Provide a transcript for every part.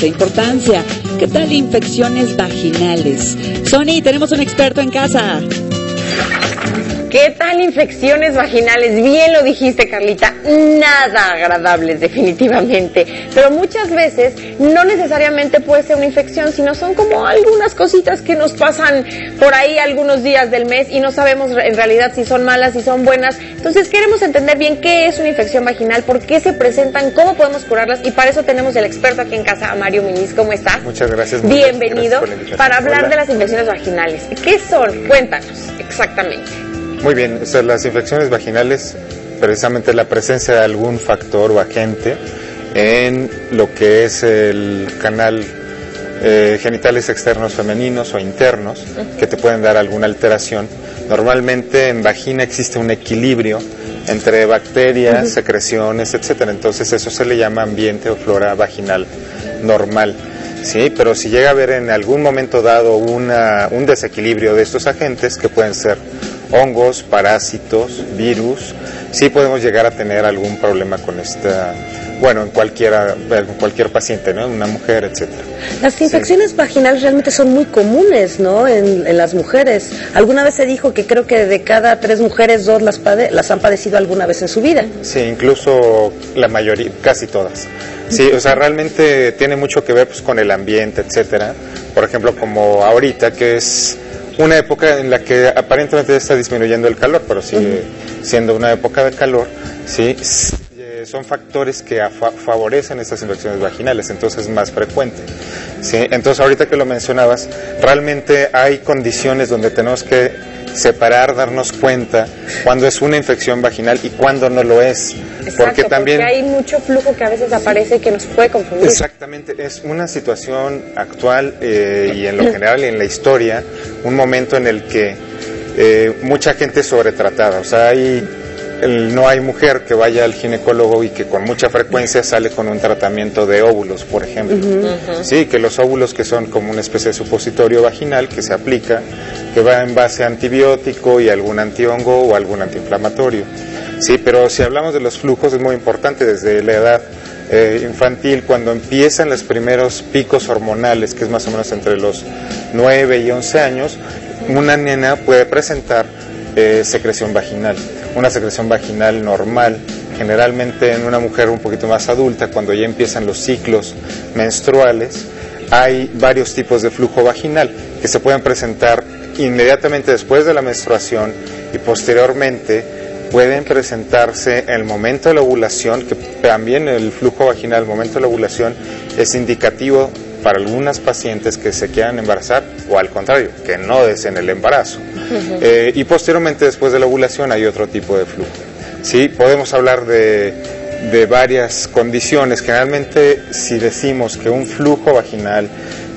mucha importancia. ¿Qué tal infecciones vaginales? Sony, tenemos un experto en casa. ¿Qué tal infecciones vaginales? Bien lo dijiste, Carlita, nada agradables definitivamente, pero muchas veces no necesariamente puede ser una infección, sino son como algunas cositas que nos pasan por ahí algunos días del mes y no sabemos en realidad si son malas, si son buenas. Entonces queremos entender bien qué es una infección vaginal, por qué se presentan, cómo podemos curarlas, y para eso tenemos el experto aquí en casa, a Mario Muñiz. ¿Cómo estás? Muchas gracias. Bienvenido. Gracias para hablar Hola. de las infecciones vaginales. ¿Qué son? Cuéntanos exactamente. Muy bien, o sea, las infecciones vaginales, precisamente la presencia de algún factor o agente en lo que es el canal genitales externos femeninos o internos, que te pueden dar alguna alteración. Normalmente en vagina existe un equilibrio entre bacterias, secreciones, etcétera. Entonces eso se le llama ambiente o flora vaginal normal. Sí, pero si llega a haber en algún momento dado un desequilibrio de estos agentes, que pueden ser hongos, parásitos, virus, sí podemos llegar a tener algún problema con esta, bueno, en cualquier paciente, ¿no? Una mujer, etcétera. Las infecciones vaginales realmente son muy comunes, ¿no? En las mujeres. Alguna vez se dijo que creo que de cada 3 mujeres, 2 las han padecido alguna vez en su vida. Sí, incluso la mayoría, casi todas. Sí, o sea, realmente tiene mucho que ver pues con el ambiente, etcétera. Por ejemplo, como ahorita, que es una época en la que aparentemente está disminuyendo el calor, pero sigue siendo una época de calor, sí, son factores que favorecen estas infecciones vaginales, entonces es más frecuente, sí. Entonces ahorita que lo mencionabas, realmente hay condiciones donde tenemos que separar, darnos cuenta cuando es una infección vaginal y cuando no lo es. Exacto, porque hay mucho flujo que a veces aparece que nos puede confundir. Exactamente, es una situación actual y en lo general y en la historia, un momento en el que mucha gente es sobretratada, o sea, no hay mujer que vaya al ginecólogo y que con mucha frecuencia sale con un tratamiento de óvulos, por ejemplo. Sí, que los óvulos, que son como una especie de supositorio vaginal que se aplica, que va en base a antibiótico y algún antihongo o algún antiinflamatorio. Sí, pero si hablamos de los flujos es muy importante desde la edad infantil, cuando empiezan los primeros picos hormonales, que es más o menos entre los 9 y 11 años, una nena puede presentar secreción vaginal, una secreción vaginal normal, generalmente en una mujer un poquito más adulta, cuando ya empiezan los ciclos menstruales, hay varios tipos de flujo vaginal que se pueden presentar inmediatamente después de la menstruación y posteriormente pueden presentarse en el momento de la ovulación, que también el flujo vaginal al momento de la ovulación es indicativo para algunas pacientes que se quieran embarazar o al contrario, que no deseen el embarazo. Y posteriormente después de la ovulación hay otro tipo de flujo. Sí, podemos hablar de varias condiciones. Generalmente si decimos que un flujo vaginal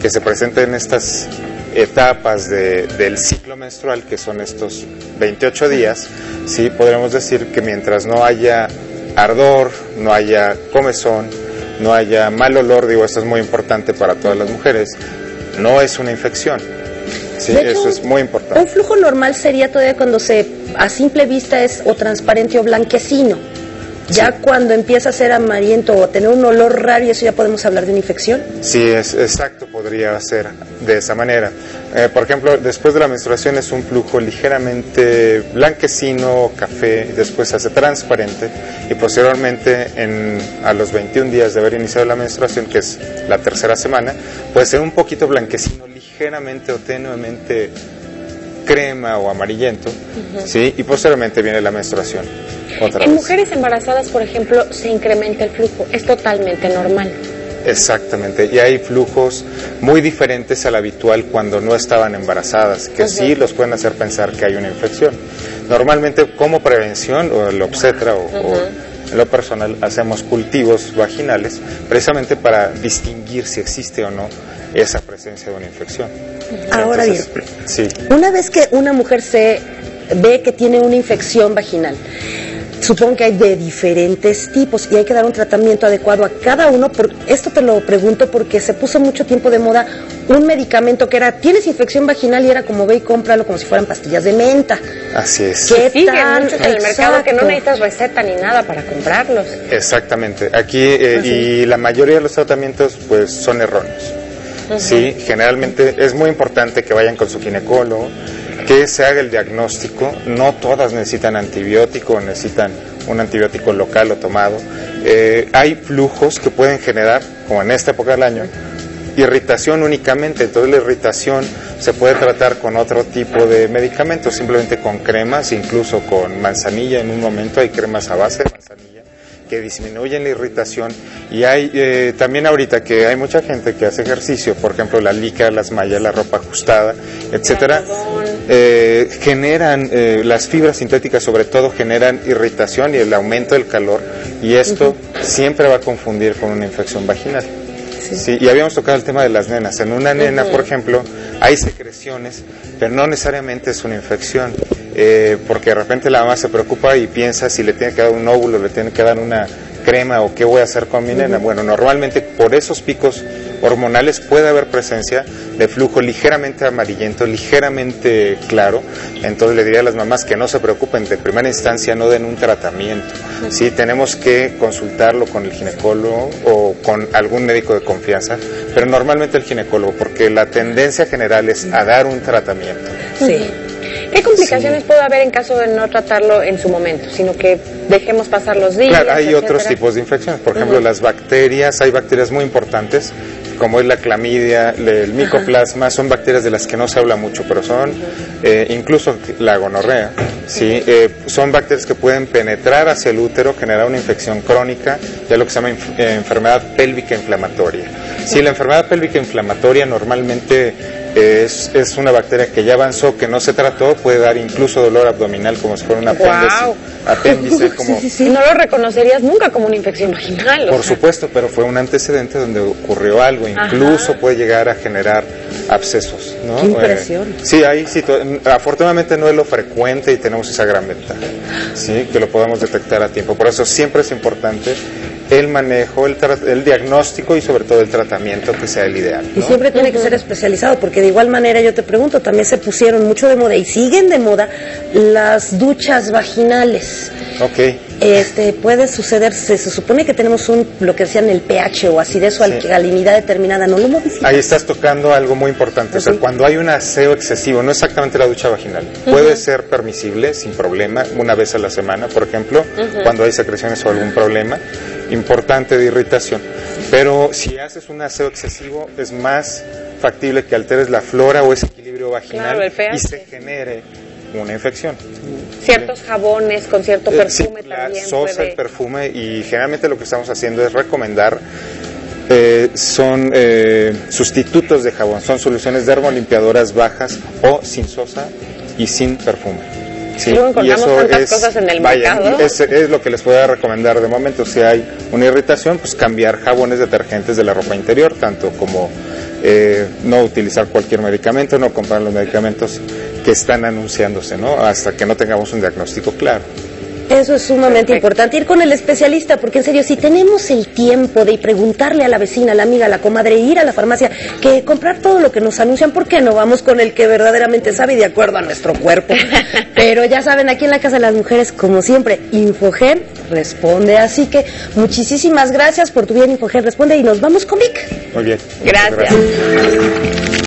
que se presenta en estas etapas del ciclo menstrual, que son estos 28 días, sí, podremos decir que mientras no haya ardor, no haya comezón, no haya mal olor, digo, esto es muy importante para todas las mujeres, no es una infección. Sí, de hecho, eso es muy importante. Un flujo normal sería todavía cuando a simple vista es o transparente o blanquecino. Ya sí. Cuando empieza a ser amarillento o tener un olor raro, ¿eso ya podemos hablar de una infección? Sí, es exacto, podría ser de esa manera. Por ejemplo, después de la menstruación es un flujo ligeramente blanquecino, café, después se hace transparente y posteriormente a los 21 días de haber iniciado la menstruación, que es la tercera semana, puede ser un poquito blanquecino, ligeramente o tenuemente crema o amarillento, ¿sí? Y posteriormente viene la menstruación. En mujeres embarazadas, por ejemplo, se incrementa el flujo, es totalmente normal. Exactamente, y hay flujos muy diferentes al habitual cuando no estaban embarazadas, que sí los pueden hacer pensar que hay una infección. Normalmente, como prevención, o el obstetra o en lo personal, hacemos cultivos vaginales precisamente para distinguir si existe o no esa presencia de una infección. Ahora bien, sí. Una vez que una mujer se ve que tiene una infección vaginal, supongo que hay de diferentes tipos y hay que dar un tratamiento adecuado a cada uno. Esto te lo pregunto porque se puso mucho tiempo de moda un medicamento que era, tienes infección vaginal y era como ve y cómpralo como si fueran pastillas de menta. Así es. ¿Qué Sí, tan? hay muchos en el mercado que no necesitas receta ni nada para comprarlos. Exactamente. Aquí y la mayoría de los tratamientos pues son erróneos. Sí, generalmente es muy importante que vayan con su ginecólogo, que se haga el diagnóstico. No todas necesitan antibiótico, necesitan un antibiótico local o tomado. Hay flujos que pueden generar, como en esta época del año, irritación únicamente. Entonces la irritación se puede tratar con otro tipo de medicamentos, simplemente con cremas, incluso con manzanilla. En un momento hay cremas a base de manzanilla que disminuyen la irritación. Y hay también ahorita que hay mucha gente que hace ejercicio, por ejemplo la licra, las mallas, la ropa ajustada, etcétera, generan las fibras sintéticas sobre todo generan irritación y el aumento del calor, y esto siempre va a confundir con una infección vaginal. Sí, y habíamos tocado el tema de las nenas. En una nena, por ejemplo, hay secreciones, pero no necesariamente es una infección, porque de repente la mamá se preocupa y piensa si le tiene que dar un óvulo, le tiene que dar una crema o qué voy a hacer con mi nena. Bueno, normalmente por esos picos hormonales puede haber presencia de flujo ligeramente amarillento, ligeramente claro. Entonces le diría a las mamás que no se preocupen, de primera instancia no den un tratamiento. Sí, tenemos que consultarlo con el ginecólogo o con algún médico de confianza, pero normalmente el ginecólogo, porque la tendencia general es a dar un tratamiento. Sí. ¿Qué complicaciones puede haber en caso de no tratarlo en su momento, sino que dejemos pasar los días? Claro, hay etcétera? otros tipos de infecciones. Por ejemplo, las bacterias, hay bacterias muy importantes, como es la clamidia, el micoplasma, son bacterias de las que no se habla mucho, pero son, incluso la gonorrea, ¿sí? Son bacterias que pueden penetrar hacia el útero, generar una infección crónica, ya lo que se llama enfermedad pélvica inflamatoria. Sí, la enfermedad pélvica inflamatoria normalmente es una bacteria que ya avanzó, que no se trató, puede dar incluso dolor abdominal como si fuera un apéndice como... No lo reconocerías nunca como una infección vaginal. Por supuesto, pero fue un antecedente donde ocurrió algo, incluso puede llegar a generar abscesos, ¿no? ¡Qué impresión! Sí, afortunadamente no es lo frecuente y tenemos esa gran ventaja, ¿sí? Que lo podemos detectar a tiempo. Por eso siempre es importante el manejo, el diagnóstico y sobre todo el tratamiento que sea el ideal, ¿no? Y siempre tiene que ser especializado, porque de igual manera yo te pregunto, también se pusieron mucho de moda y siguen de moda las duchas vaginales. Ok. Puede suceder, se supone que tenemos lo que decían el pH o acidez o alcalinidad determinada, no lo modifica. Ahí estás tocando algo muy importante, o sea, cuando hay un aseo excesivo, no exactamente la ducha vaginal, puede ser permisible sin problema, una vez a la semana, por ejemplo, cuando hay secreciones o algún problema importante de irritación, pero si haces un aseo excesivo es más factible que alteres la flora o ese equilibrio vaginal, y se genere una infección. Ciertos jabones con cierto perfume la también sosa, puede... el perfume, y generalmente lo que estamos haciendo es recomendar son sustitutos de jabón, son soluciones dermolimpiadoras bajas o sin sosa y sin perfume. Sí, y eso tantas cosas en el mercado. Es lo que les puedo recomendar de momento. Si hay una irritación, pues cambiar jabones, detergentes de la ropa interior, tanto como no utilizar cualquier medicamento, no comprar los medicamentos que están anunciándose, ¿no? Hasta que no tengamos un diagnóstico claro. Eso es sumamente importante, ir con el especialista, porque en serio, si tenemos el tiempo de preguntarle a la vecina, a la amiga, a la comadre, ir a la farmacia, que comprar todo lo que nos anuncian, ¿por qué no vamos con el que verdaderamente sabe y de acuerdo a nuestro cuerpo? Pero ya saben, aquí en la Casa de las Mujeres, como siempre, Infogen responde, así que muchísimas gracias por tu bien, Infogen responde, y nos vamos con Vic. Muy bien. Gracias.